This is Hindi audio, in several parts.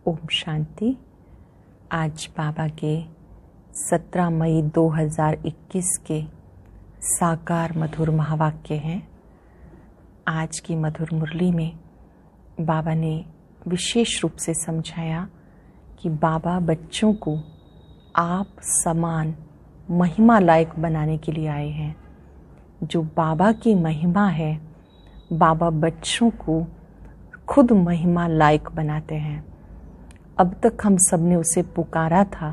ओम शांति। आज बाबा के 17 मई 2021 के साकार मधुर महावाक्य हैं। आज की मधुर मुरली में बाबा ने विशेष रूप से समझाया कि बाबा बच्चों को आप समान महिमा लायक बनाने के लिए आए हैं। जो बाबा की महिमा है, बाबा बच्चों को खुद महिमा लायक बनाते हैं। अब तक हम सब ने उसे पुकारा था,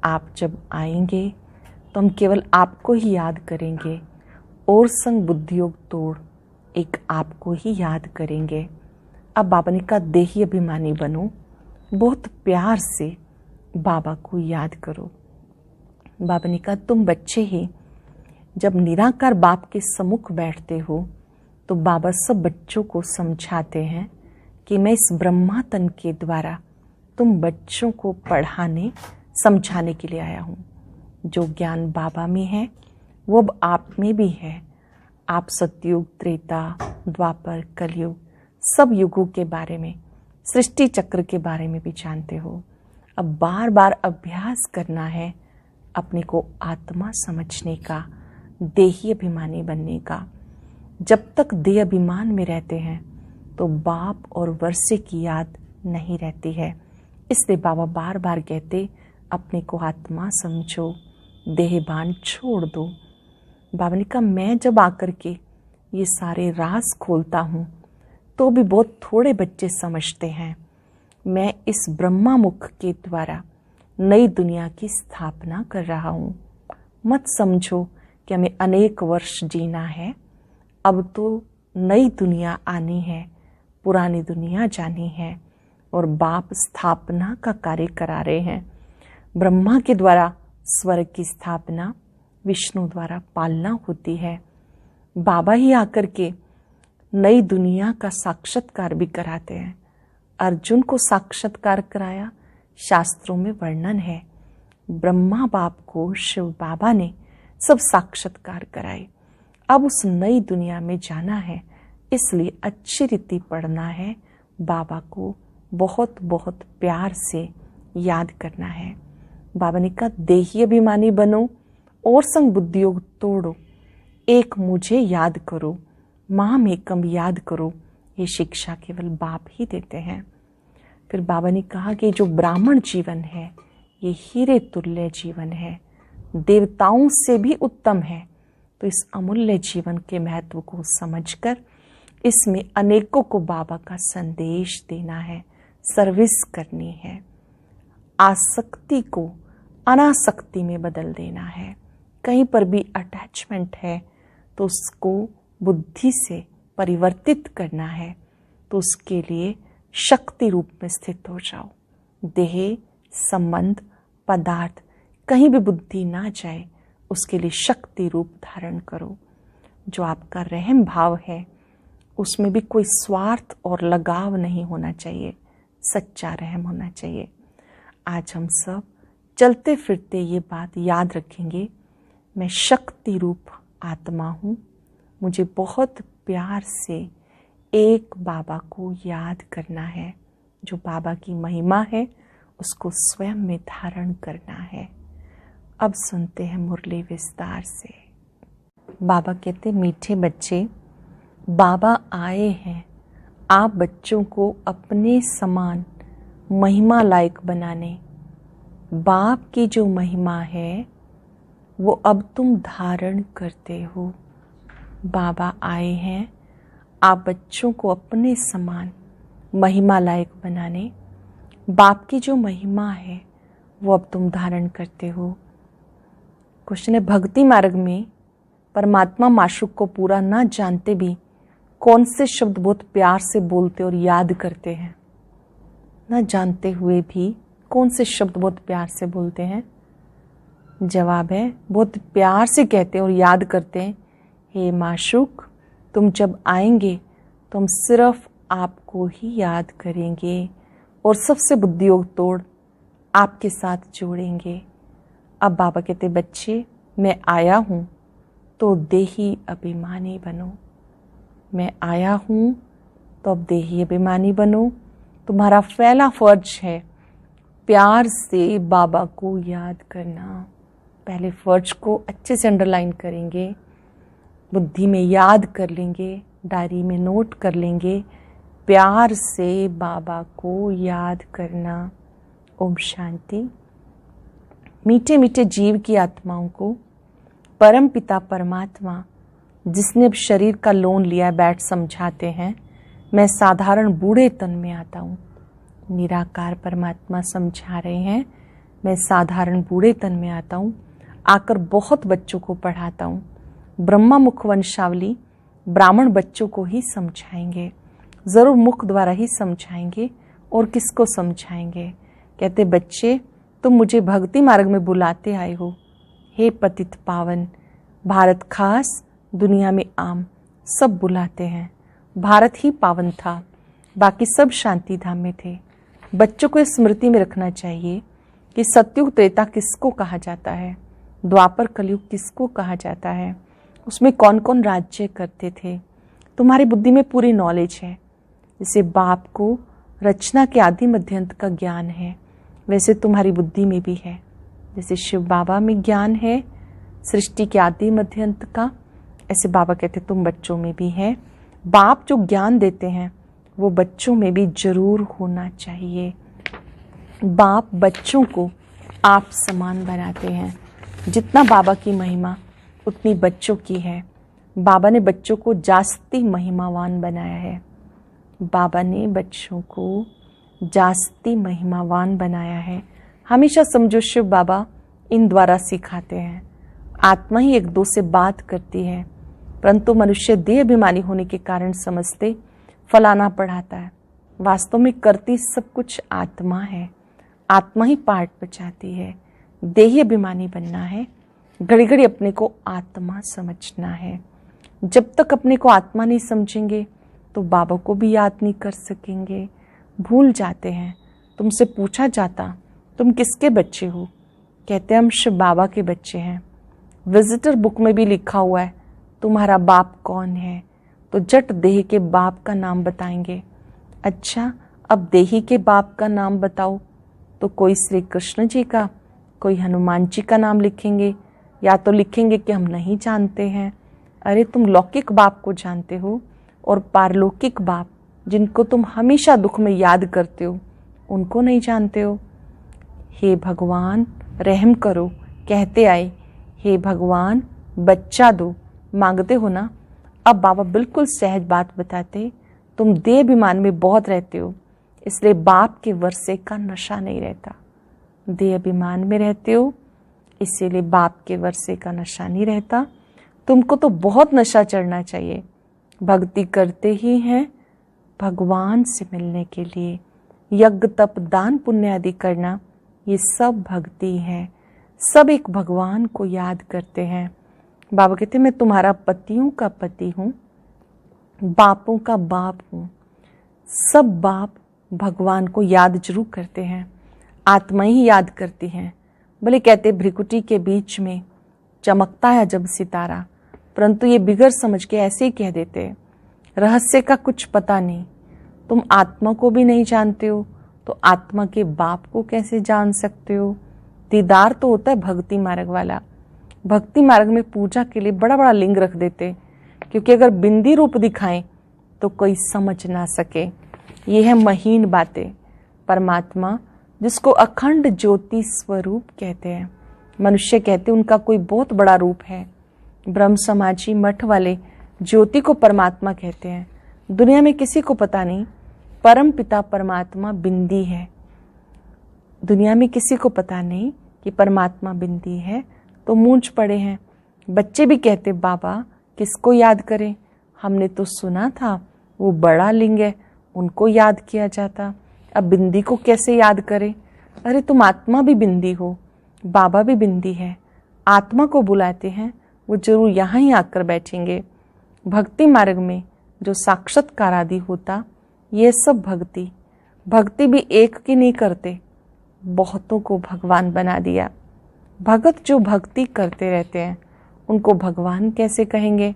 आप जब आएंगे तो हम केवल आपको ही याद करेंगे और संग बुद्धियोग तोड़ एक आपको ही याद करेंगे। अब बाबा ने कहा देही अभिमानी बनो, बहुत प्यार से बाबा को याद करो। बाबा ने कहा तुम बच्चे ही जब निराकार बाप के सम्मुख बैठते हो तो बाबा सब बच्चों को समझाते हैं कि मैं इस ब्रह्मा तन के द्वारा तुम बच्चों को पढ़ाने समझाने के लिए आया हूँ। जो ज्ञान बाबा में है वो अब आप में भी है। आप सतयुग, त्रेता, द्वापर, कलयुग सब युगों के बारे में, सृष्टि चक्र के बारे में भी जानते हो। अब बार बार अभ्यास करना है अपने को आत्मा समझने का, देही अभिमानी बनने का। जब तक देह अभिमान में रहते हैं तो बाप और वर्षे की याद नहीं रहती है। इसलिए बाबा बार बार कहते अपने को आत्मा समझो, देहभान छोड़ दो। बाबा ने कहा मैं जब आकर के ये सारे राज खोलता हूँ तो भी बहुत थोड़े बच्चे समझते हैं। मैं इस ब्रह्मा मुख के द्वारा नई दुनिया की स्थापना कर रहा हूँ। मत समझो कि हमें अनेक वर्ष जीना है। अब तो नई दुनिया आनी है, पुरानी दुनिया जानी है और बाप स्थापना का कार्य करा रहे हैं। ब्रह्मा के द्वारा स्वर्ग की स्थापना, विष्णु द्वारा पालना होती है। बाबा ही आकर के नई दुनिया का साक्षात्कार भी कराते हैं। अर्जुन को साक्षात्कार कराया, शास्त्रों में वर्णन है। ब्रह्मा बाप को शिव बाबा ने सब साक्षात्कार कराए। अब उस नई दुनिया में जाना है, इसलिए अच्छी रीति पढ़ना है। बाबा को बहुत बहुत प्यार से याद करना है। बाबा ने कहा देही अभिमानी बनो और संग बुद्धियोग तोड़ो, एक मुझे याद करो, माम एकम याद करो। ये शिक्षा केवल बाप ही देते हैं। फिर बाबा ने कहा कि जो ब्राह्मण जीवन है ये हीरे तुल्य जीवन है, देवताओं से भी उत्तम है। तो इस अमूल्य जीवन के महत्व को समझकर इसमें अनेकों को बाबा का संदेश देना है, सर्विस करनी है। आसक्ति को अनासक्ति में बदल देना है। कहीं पर भी अटैचमेंट है तो उसको बुद्धि से परिवर्तित करना है। तो उसके लिए शक्ति रूप में स्थित हो जाओ। देह, संबंध, पदार्थ कहीं भी बुद्धि ना जाए, उसके लिए शक्ति रूप धारण करो। जो आपका रहम भाव है उसमें भी कोई स्वार्थ और लगाव नहीं होना चाहिए, सच्चा रहम होना चाहिए। आज हम सब चलते फिरते ये बात याद रखेंगे, मैं शक्ति रूप आत्मा हूँ। मुझे बहुत प्यार से एक बाबा को याद करना है। जो बाबा की महिमा है उसको स्वयं में धारण करना है। अब सुनते हैं मुरली विस्तार से। बाबा कहते मीठे बच्चे, बाबा आए हैं आप बच्चों को अपने समान महिमा लायक बनाने। बाप की जो महिमा है वो अब तुम धारण करते हो। बाबा आए हैं आप बच्चों को अपने समान महिमा लायक बनाने। बाप की जो महिमा है वो अब तुम धारण करते हो। क्वेश्चन है, भक्ति मार्ग में परमात्मा माशूक को पूरा ना जानते भी कौन से शब्द बहुत प्यार से बोलते और याद करते हैं? ना जानते हुए भी कौन से शब्द बहुत प्यार से बोलते हैं? जवाब है बहुत प्यार से कहते हैं और याद करते हैं, हे माशूक तुम जब आएंगे तो हम सिर्फ आपको ही याद करेंगे और सबसे बुद्धियोग तोड़ आपके साथ जोड़ेंगे। अब बाबा कहते बच्चे मैं आया हूँ तो देही अभिमानी बनो। मैं आया हूँ तो अब देही अभिमानी बनो। तुम्हारा पहला फर्ज है प्यार से बाबा को याद करना। पहले फर्ज को अच्छे से अंडरलाइन करेंगे, बुद्धि में याद कर लेंगे, डायरी में नोट कर लेंगे, प्यार से बाबा को याद करना। ओम शांति। मीठे मीठे जीव की आत्माओं को परम पिता परमात्मा जिसने अब शरीर का लोन लिया बैठ समझाते हैं, मैं साधारण बूढ़े तन में आता हूँ। निराकार परमात्मा समझा रहे हैं, मैं साधारण बूढ़े तन में आता हूँ, आकर बहुत बच्चों को पढ़ाता हूँ। ब्रह्मा मुख वंशावली ब्राह्मण बच्चों को ही समझाएंगे, ज़रूर मुख द्वारा ही समझाएंगे। और किसको समझाएंगे? कहते बच्चे तुम मुझे भक्ति मार्ग में बुलाते आए हो। हे पतित पावन, भारत खास दुनिया में आम सब बुलाते हैं। भारत ही पावन था, बाकी सब शांति धाम में थे। बच्चों को स्मृति में रखना चाहिए कि सतयुग त्रेता किसको कहा जाता है, द्वापर कलयुग किसको कहा जाता है, उसमें कौन कौन राज्य करते थे। तुम्हारी बुद्धि में पूरी नॉलेज है। जैसे बाप को रचना के आदि मध्यंत का ज्ञान है, वैसे तुम्हारी बुद्धि में भी है। जैसे शिव बाबा में ज्ञान है सृष्टि के आदि मध्यंत का, ऐसे बाबा कहते तुम बच्चों में भी है। बाप जो ज्ञान देते हैं वो बच्चों में भी जरूर होना चाहिए। बाप बच्चों को आप समान बनाते हैं। जितना बाबा की महिमा उतनी बच्चों की है। बाबा ने बच्चों को जास्ती महिमावान बनाया है। बाबा ने बच्चों को जास्ती महिमावान बनाया है। हमेशा समझो शिव बाबा इन द्वारा सिखाते हैं। आत्मा ही एक दो से बात करती है, परंतु मनुष्य देह अभिमानी होने के कारण समझते फलाना पढ़ाता है। वास्तव में करती सब कुछ आत्मा है। आत्मा ही पाठ बचाती है। देही अभिमानी बनना है, घड़ी घड़ी अपने को आत्मा समझना है। जब तक अपने को आत्मा नहीं समझेंगे तो बाबा को भी याद नहीं कर सकेंगे। भूल जाते हैं। तुमसे पूछा जाता तुम किसके बच्चे हो, कहते हम शिव बाबा के बच्चे हैं। विजिटर बुक में भी लिखा हुआ है तुम्हारा बाप कौन है, तो जट देह के बाप का नाम बताएंगे। अच्छा, अब देही के बाप का नाम बताओ, तो कोई श्री कृष्ण जी का, कोई हनुमान जी का नाम लिखेंगे, या तो लिखेंगे कि हम नहीं जानते हैं। अरे तुम लौकिक बाप को जानते हो, और पारलौकिक बाप जिनको तुम हमेशा दुख में याद करते हो उनको नहीं जानते हो। हे भगवान रहम करो, कहते आए हे भगवान बच्चा दो, मांगते हो ना। अब बाबा बिल्कुल सहज बात बताते, तुम देह अभिमान में बहुत रहते हो, इसलिए बाप के वर्षे का नशा नहीं रहता। देह अभिमान में रहते हो इसीलिए बाप के वर्षे का नशा नहीं रहता। तुमको तो बहुत नशा चढ़ना चाहिए। भक्ति करते ही हैं भगवान से मिलने के लिए। यज्ञ तप दान पुण्य आदि करना ये सब भक्ति है। सब एक भगवान को याद करते हैं। बाबा कहते मैं तुम्हारा पतियों का पति हूँ, बापों का बाप हूँ। सब बाप भगवान को याद जरूर करते हैं, आत्मा ही याद करती हैं। भले कहते भ्रिकुटी के बीच में चमकता है जब सितारा, परंतु ये बिगड़ समझ के ऐसे ही कह देते रहस्य का कुछ पता नहीं। तुम आत्मा को भी नहीं जानते हो तो आत्मा के बाप को कैसे जान सकते हो। दीदार तो होता है भक्ति मार्ग वाला। भक्ति मार्ग में पूजा के लिए बड़ा बड़ा लिंग रख देते, क्योंकि अगर बिंदी रूप दिखाएं तो कोई समझ ना सके। ये है महीन बातें। परमात्मा जिसको अखंड ज्योति स्वरूप कहते हैं, मनुष्य कहते हैं उनका कोई बहुत बड़ा रूप है। ब्रह्म समाजी मठ वाले ज्योति को परमात्मा कहते हैं। दुनिया में किसी को पता नहीं परम पिता परमात्मा बिंदी है। दुनिया में किसी को पता नहीं कि परमात्मा बिंदी है, तो मूंछ पड़े हैं। बच्चे भी कहते बाबा किसको याद करें, हमने तो सुना था वो बड़ा लिंग है, उनको याद किया जाता, अब बिंदी को कैसे याद करें। अरे तुम आत्मा भी बिंदी हो, बाबा भी बिंदी है। आत्मा को बुलाते हैं, वो जरूर यहाँ ही आकर बैठेंगे। भक्ति मार्ग में जो साक्षात्कार आदि होता, ये सब भक्ति भी एक की नहीं करते, बहुतों को भगवान बना दिया। भगत जो भक्ति करते रहते हैं उनको भगवान कैसे कहेंगे।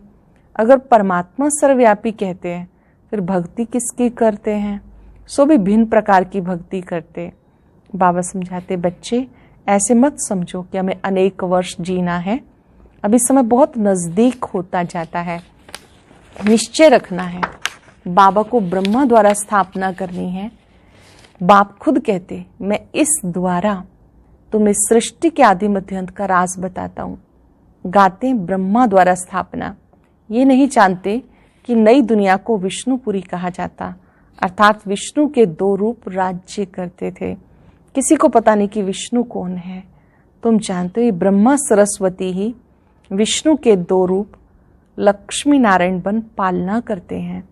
अगर परमात्मा सर्वव्यापी कहते हैं फिर भक्ति किसकी करते हैं। सो भी भिन्न प्रकार की भक्ति करते। बाबा समझाते, बच्चे ऐसे मत समझो कि हमें अनेक वर्ष जीना है, अभी समय बहुत नजदीक होता जाता है। निश्चय रखना है, बाबा को ब्रह्मा द्वारा स्थापना करनी है। बाप खुद कहते, मैं इस द्वारा तुम्हें सृष्टि के आदि मध्य अंत का राज बताता हूं। गाते ब्रह्मा द्वारा स्थापना, ये नहीं जानते कि नई दुनिया को विष्णुपुरी कहा जाता, अर्थात विष्णु के 2 रूप राज्य करते थे। किसी को पता नहीं कि विष्णु कौन है। तुम जानते हो ये ब्रह्मा सरस्वती ही विष्णु के 2 रूप लक्ष्मी नारायण बन पालना करते हैं।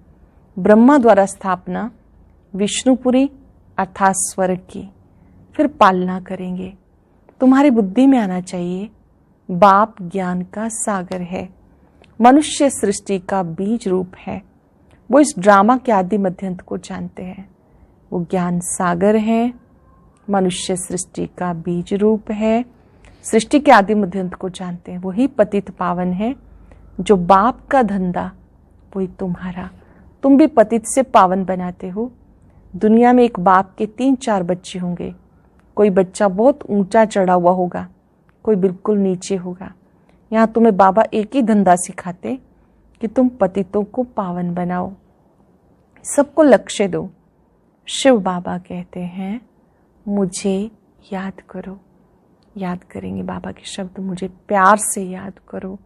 ब्रह्मा द्वारा स्थापना विष्णुपुरी अर्थात स्वर्ग की, फिर पालना करेंगे। तुम्हारी बुद्धि में आना चाहिए, बाप ज्ञान का सागर है, मनुष्य सृष्टि का बीज रूप है। वो इस ड्रामा के आदि मध्यंत को जानते हैं। वो ज्ञान सागर है, मनुष्य सृष्टि का बीज रूप है, सृष्टि के आदि मध्यंत को जानते हैं। वही पतित पावन है। जो बाप का धंधा वही तुम्हारा, तुम भी पतित से पावन बनाते हो। दुनिया में एक बाप के 3-4 बच्चे होंगे। कोई बच्चा बहुत ऊंचा चढ़ा हुआ होगा, कोई बिल्कुल नीचे होगा। यहाँ तुम्हें बाबा एक ही धंधा सिखाते कि तुम पतितों को पावन बनाओ, सबको लक्ष्य दो। शिव बाबा कहते हैं, मुझे याद करो। याद करेंगे बाबा के शब्द, मुझे प्यार से याद करो।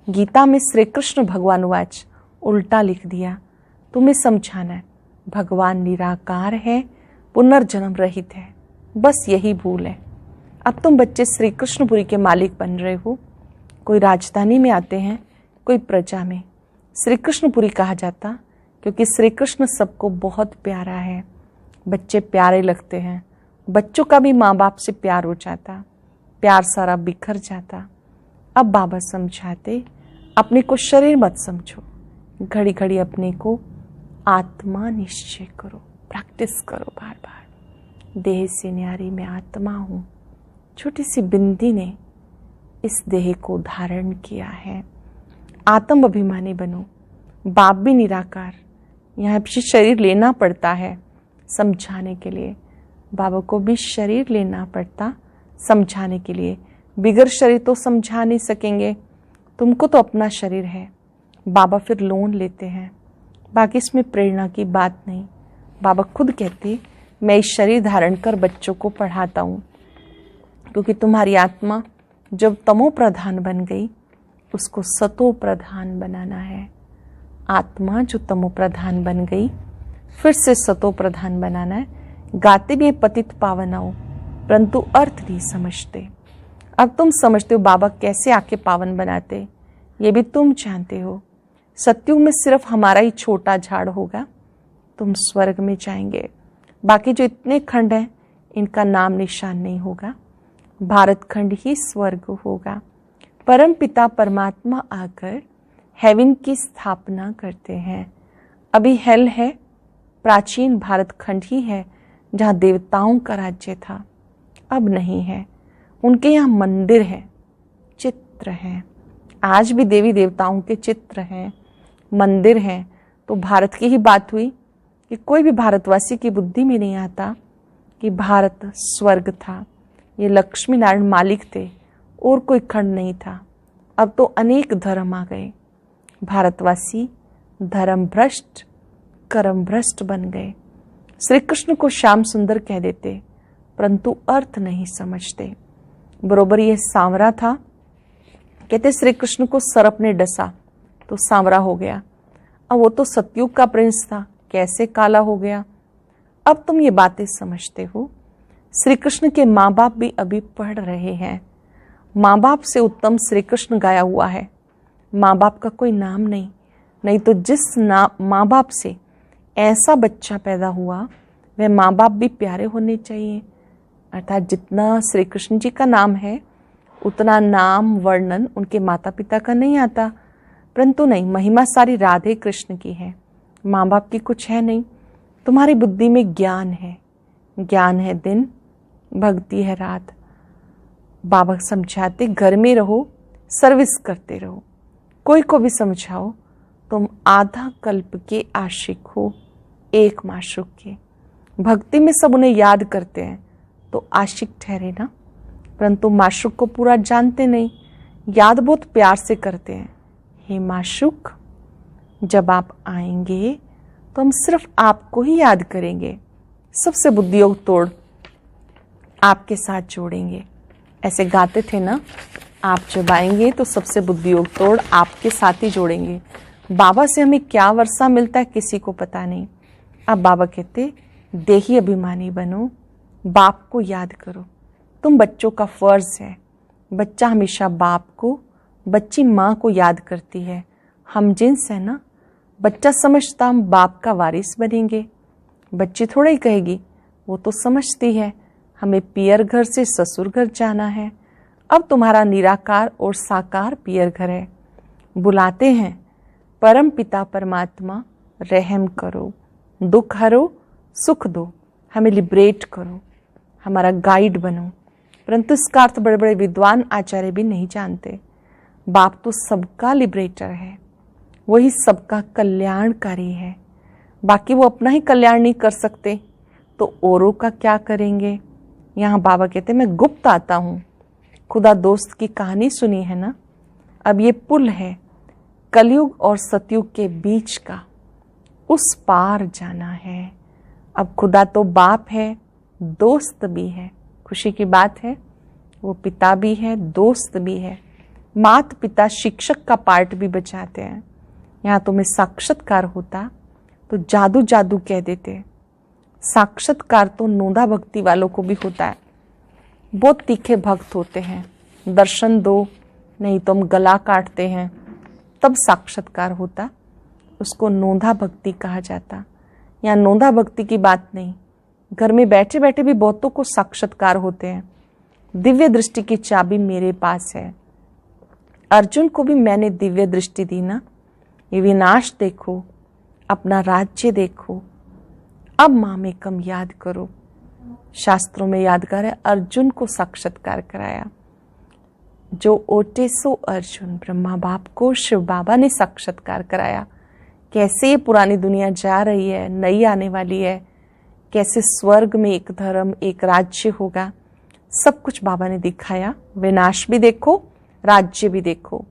गीता में श्री कृष्ण भगवान वाच उल्टा लिख दिया। तुम्हें समझाना है, भगवान निराकार है, पुनर्जन्म रहित है, बस यही भूल है। अब तुम बच्चे श्री कृष्णपुरी के मालिक बन रहे हो। कोई राजधानी में आते हैं, कोई प्रजा में। श्री कृष्णपुरी कहा जाता क्योंकि श्री कृष्ण सबको बहुत प्यारा है। बच्चे प्यारे लगते हैं, बच्चों का भी माँ बाप से प्यार हो जाता, प्यार सारा बिखर जाता। अब बाबा समझाते, अपने को शरीर मत समझो, घड़ी घड़ी अपने को आत्मा निश्चय करो, प्रैक्टिस करो बार बार। देह से न्यारी मैं आत्मा हूँ। छोटी सी बिंदी ने इस देह को धारण किया है। आत्म अभिमानी बनो। बाप भी निराकार, यहाँ भी शरीर लेना पड़ता है समझाने के लिए। बाबा को भी शरीर लेना पड़ता समझाने के लिए। बिगर शरीर तो समझा नहीं सकेंगे। तुमको तो अपना शरीर है, बाबा फिर लोन लेते हैं। बाकी इसमें प्रेरणा की बात नहीं। बाबा खुद कहते, मैं इस शरीर धारण कर बच्चों को पढ़ाता हूँ, क्योंकि तुम्हारी आत्मा जब तमो प्रधान बन गई, उसको सतो प्रधान बनाना है। आत्मा जो तमो प्रधान बन गई, फिर से सतो प्रधान बनाना है। गाते भी पतित पावन आओ, परंतु अर्थ नहीं समझते। अब तुम समझते हो बाबा कैसे आके पावन बनाते, ये भी तुम जानते हो। सत्युग में सिर्फ हमारा ही छोटा झाड़ होगा, तुम स्वर्ग में जाएंगे। बाकी जो इतने खंड हैं, इनका नाम निशान नहीं होगा। भारत खंड ही स्वर्ग होगा। परम पिता परमात्मा आकर हेवन की स्थापना करते हैं। अभी हेल है, प्राचीन भारत खंड ही है जहाँ देवताओं का राज्य था, अब नहीं है। उनके यहाँ मंदिर है, चित्र हैं। आज भी देवी देवताओं के चित्र हैं, मंदिर हैं। तो भारत की ही बात हुई कि कोई भी भारतवासी की बुद्धि में नहीं आता कि भारत स्वर्ग था। ये लक्ष्मी नारायण मालिक थे और कोई खंड नहीं था। अब तो अनेक धर्म आ गए। भारतवासी धर्म भ्रष्ट कर्म भ्रष्ट बन गए। श्री कृष्ण को श्याम सुंदर कह देते, परंतु अर्थ नहीं समझते। बरोबर ये सांवरा था, कहते श्री कृष्ण को सर्प ने डसा तो सांवरा हो गया। अब वो तो सतयुग का प्रिंस था, कैसे काला हो गया। अब तुम ये बातें समझते हो। श्री कृष्ण के माँ बाप भी अभी पढ़ रहे हैं। माँ बाप से उत्तम श्री कृष्ण गाया हुआ है। माँ बाप का कोई नाम नहीं, नहीं तो जिस माँ बाप से ऐसा बच्चा पैदा हुआ, वह माँ बाप भी प्यारे होने चाहिए। अर्थात जितना श्री कृष्ण जी का नाम है, उतना नाम वर्णन उनके माता पिता का नहीं आता। परंतु नहीं, महिमा सारी राधे कृष्ण की है, माँ बाप की कुछ है नहीं। तुम्हारी बुद्धि में ज्ञान है, ज्ञान है दिन, भक्ति है रात। बाबा समझाते, घर में रहो, सर्विस करते रहो। कोई को भी समझाओ, तुम आधा कल्प के आशिक हो, एक माशूक के। भक्ति में सब उन्हें याद करते हैं तो आशिक ठहरे ना, परंतु माशूक को पूरा जानते नहीं, याद बहुत प्यार से करते हैं। हे माशूक, जब आप आएंगे तो हम सिर्फ आपको ही याद करेंगे, सबसे बुद्धियोग तोड़ आपके साथ जोड़ेंगे। ऐसे गाते थे ना, आप जब आएंगे तो सबसे बुद्धियोग तोड़ आपके साथ ही जोड़ेंगे। बाबा से हमें क्या वर्षा मिलता है किसी को पता नहीं। अब बाबा कहते देही अभिमानी बनो, बाप को याद करो। तुम बच्चों का फर्ज है। बच्चा हमेशा बाप को, बच्ची माँ को याद करती है। हम जिन्स है ना, बच्चा समझता हम बाप का वारिस बनेंगे। बच्ची थोड़ा ही कहेगी, वो तो समझती है हमें पियर घर से ससुर घर जाना है। अब तुम्हारा निराकार और साकार पियर घर है। बुलाते हैं परम पिता परमात्मा, रहम करो, दुख हरो, सुख दो, हमें लिबरेट करो, हमारा गाइड बनो। परंतु इसका अर्थ बड़े बड़े विद्वान आचार्य भी नहीं जानते। बाप तो सबका लिबरेटर है, वही सबका कल्याणकारी है। बाकी वो अपना ही कल्याण नहीं कर सकते तो औरों का क्या करेंगे। यहाँ बाबा कहते मैं गुप्त आता हूँ। खुदा दोस्त की कहानी सुनी है ना। अब ये पुल है कलयुग और सतयुग के बीच का, उस पार जाना है। अब खुदा तो बाप है, दोस्त भी है। खुशी की बात है, वो पिता भी है, दोस्त भी है। मात पिता शिक्षक का पार्ट भी बचाते हैं। यहाँ तुम्हें साक्षात्कार होता तो जादू जादू कह देते। साक्षात्कार तो नोदा भक्ति वालों को भी होता है। बहुत तीखे भक्त होते हैं, दर्शन दो नहीं तो हम गला काटते हैं, तब साक्षात्कार होता। उसको नोंधा भक्ति कहा जाता। यहाँ नोंधा भक्ति की बात नहीं, घर में बैठे बैठे भी बहुतों को साक्षात्कार होते हैं। दिव्य दृष्टि की चाबी मेरे पास है। अर्जुन को भी मैंने दिव्य दृष्टि दी ना। ये विनाश देखो, अपना राज्य देखो, अब माँ में कम याद करो। शास्त्रों में यादगार है, अर्जुन को साक्षात्कार कराया। जो ओटे सो अर्जुन, ब्रह्मा बाप को शिव बाबा ने साक्षात्कार कराया। कैसे ये पुरानी दुनिया जा रही है, नई आने वाली है, कैसे स्वर्ग में एक धर्म एक राज्य होगा, सब कुछ बाबा ने दिखाया। विनाश भी देखो, राज्य भी देखो।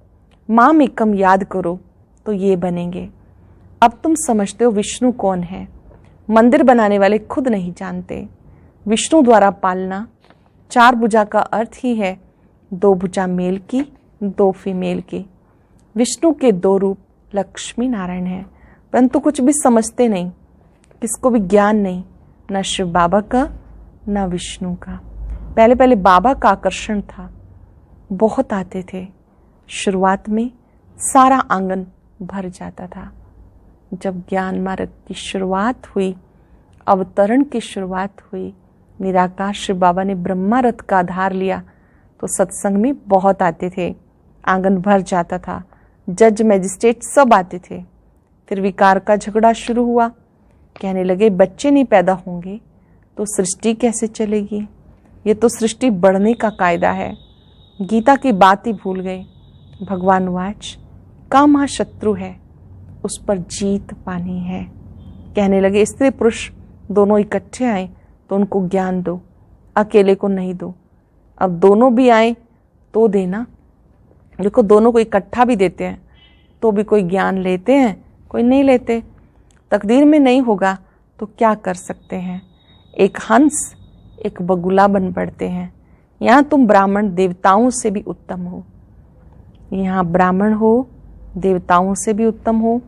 माँ में कम याद करो तो ये बनेंगे। अब तुम समझते हो विष्णु कौन है। मंदिर बनाने वाले खुद नहीं जानते। विष्णु द्वारा पालना, 4 भुजा का अर्थ ही है 2 भुजा मेल की, 2 फीमेल की। विष्णु के 2 रूप लक्ष्मी नारायण है, परंतु कुछ भी समझते नहीं, किसको भी ज्ञान नहीं, न शिव बाबा का न विष्णु का। पहले पहले बाबा का आकर्षण था, बहुत आते थे। शुरुआत में सारा आंगन भर जाता था। जब ज्ञान मार्ग की शुरुआत हुई, अवतरण की शुरुआत हुई, निराकार शिव बाबा ने ब्रह्मा रथ का आधार लिया तो सत्संग में बहुत आते थे, आंगन भर जाता था। जज मैजिस्ट्रेट सब आते थे। फिर विकार का झगड़ा शुरू हुआ। कहने लगे बच्चे नहीं पैदा होंगे तो सृष्टि कैसे चलेगी, ये तो सृष्टि बढ़ने का कायदा है। गीता की बात ही भूल गए। भगवान वाच का महाशत्रु है, उस पर जीत पानी है। कहने लगे स्त्री पुरुष दोनों इकट्ठे आए तो उनको ज्ञान दो, अकेले को नहीं दो। अब दोनों भी आए तो देना। देखो दोनों को इकट्ठा भी देते हैं तो भी कोई ज्ञान लेते हैं, कोई नहीं लेते। तकदीर में नहीं होगा तो क्या कर सकते हैं। एक हंस एक बगुला बन पड़ते हैं। यहाँ तुम ब्राह्मण देवताओं से भी उत्तम हो। यहाँ ब्राह्मण हो, देवताओं से भी उत्तम हो।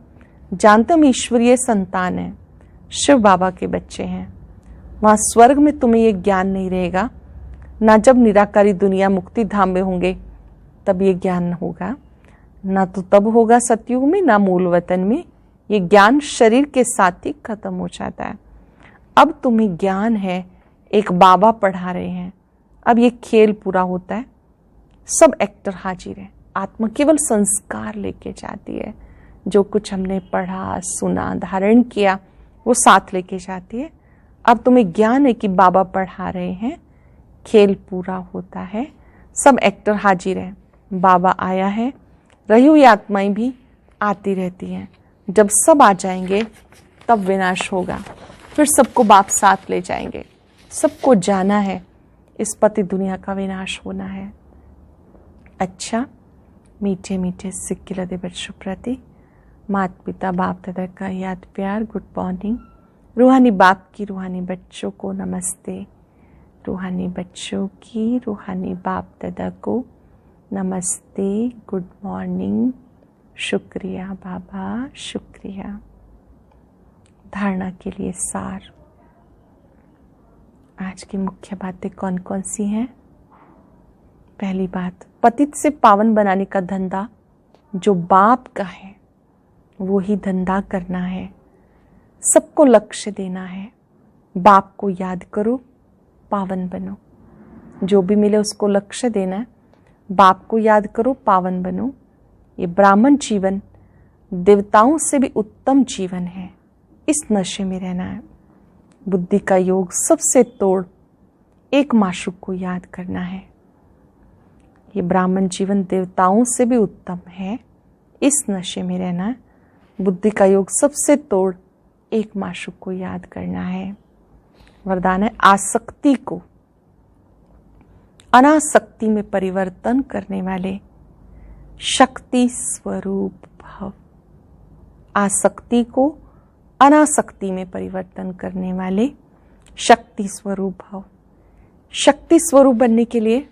जानते हम ईश्वरीय संतान है, शिव बाबा के बच्चे हैं। वहाँ स्वर्ग में तुम्हें ये ज्ञान नहीं रहेगा, ना जब निराकारी दुनिया मुक्ति धाम में होंगे तब ये ज्ञान होगा, ना तो तब होगा सतयुग में, ना मूल वतन में। ये ज्ञान शरीर के साथ ही खत्म हो जाता है। अब तुम्हें ज्ञान है, एक बाबा पढ़ा रहे हैं। अब ये खेल पूरा होता है, सब एक्टर हाजिर है। आत्मा केवल संस्कार लेके जाती है। जो कुछ हमने पढ़ा, सुना, धारण किया, वो साथ लेके जाती है। अब तुम्हें ज्ञान है कि बाबा पढ़ा रहे हैं, खेल पूरा होता है, सब एक्टर हाजिर है। बाबा आया है, रही हुई आत्माएं भी आती रहती हैं। जब सब आ जाएंगे तब विनाश होगा। फिर सबको बाप साथ ले जाएंगे। सबको जाना है, इस पति दुनिया का विनाश होना है। अच्छा, मीठे मीठे सिक्किलदे बच्चों प्रति माता पिता बाप दादा का याद प्यार, गुड मॉर्निंग। रूहानी बाप की रूहानी बच्चों को नमस्ते। रूहानी बच्चों की रूहानी बाप दादा को नमस्ते, गुड मॉर्निंग, शुक्रिया बाबा, शुक्रिया। धारणा के लिए सार। आज की मुख्य बातें कौन कौन सी हैं? पहली बात, पतित से पावन बनाने का धंधा जो बाप का है वो ही धंधा करना है। सबको लक्ष्य देना है। बाप को याद करो, पावन बनो। जो भी मिले उसको लक्ष्य देना है। बाप को याद करो, पावन बनो। ये ब्राह्मण जीवन देवताओं से भी उत्तम जीवन है। इस नशे में रहना है। बुद्धि का योग सबसे तोड़ एक माशूक को याद करना है। ये ब्राह्मण जीवन देवताओं से भी उत्तम है। इस नशे में रहना है। बुद्धि का योग सबसे तोड़ एक माशूक को याद करना है। वरदान है, आसक्ति को अनासक्ति में परिवर्तन करने वाले शक्ति स्वरूप भव। आसक्ति को अनासक्ति में परिवर्तन करने वाले शक्ति स्वरूप भव। शक्ति स्वरूप बनने के लिए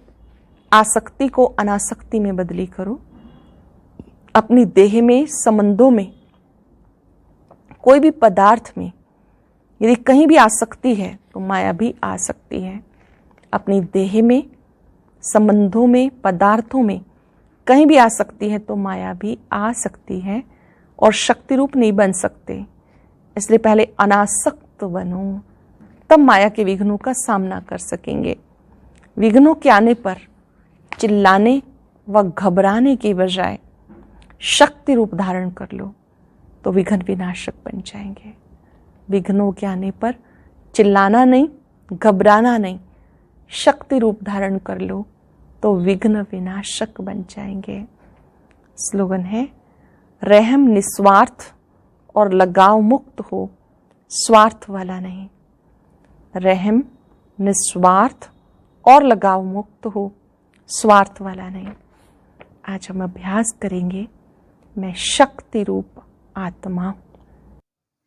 आसक्ति को अनासक्ति में बदली करो। अपनी देह में, संबंधों में, कोई भी पदार्थ में यदि कहीं भी आसक्ति है तो माया भी आ सकती है। अपनी देह में, संबंधों में, पदार्थों में कहीं भी आ सकती है तो माया भी आ सकती है और शक्ति रूप नहीं बन सकते। इसलिए पहले अनासक्त बनो, तब माया के विघ्नों का सामना कर सकेंगे। विघ्नों के आने पर चिल्लाने व घबराने के बजाय शक्ति रूप धारण कर लो तो विघ्न विनाशक बन जाएंगे। विघ्नों के आने पर चिल्लाना नहीं, घबराना नहीं, शक्ति रूप धारण कर लो तो विघ्न विनाशक बन जाएंगे। स्लोगन है, रहम निस्वार्थ और लगाव मुक्त हो, स्वार्थ वाला नहीं। रहम निस्वार्थ और लगाव मुक्त हो, स्वार्थ वाला नहीं। आज हम अभ्यास करेंगे, मैं शक्ति रूप आत्मा हूं।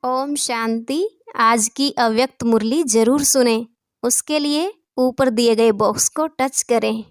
ओम शांति। आज की अव्यक्त मुरली जरूर सुने। उसके लिए ऊपर दिए गए बॉक्स को टच करें।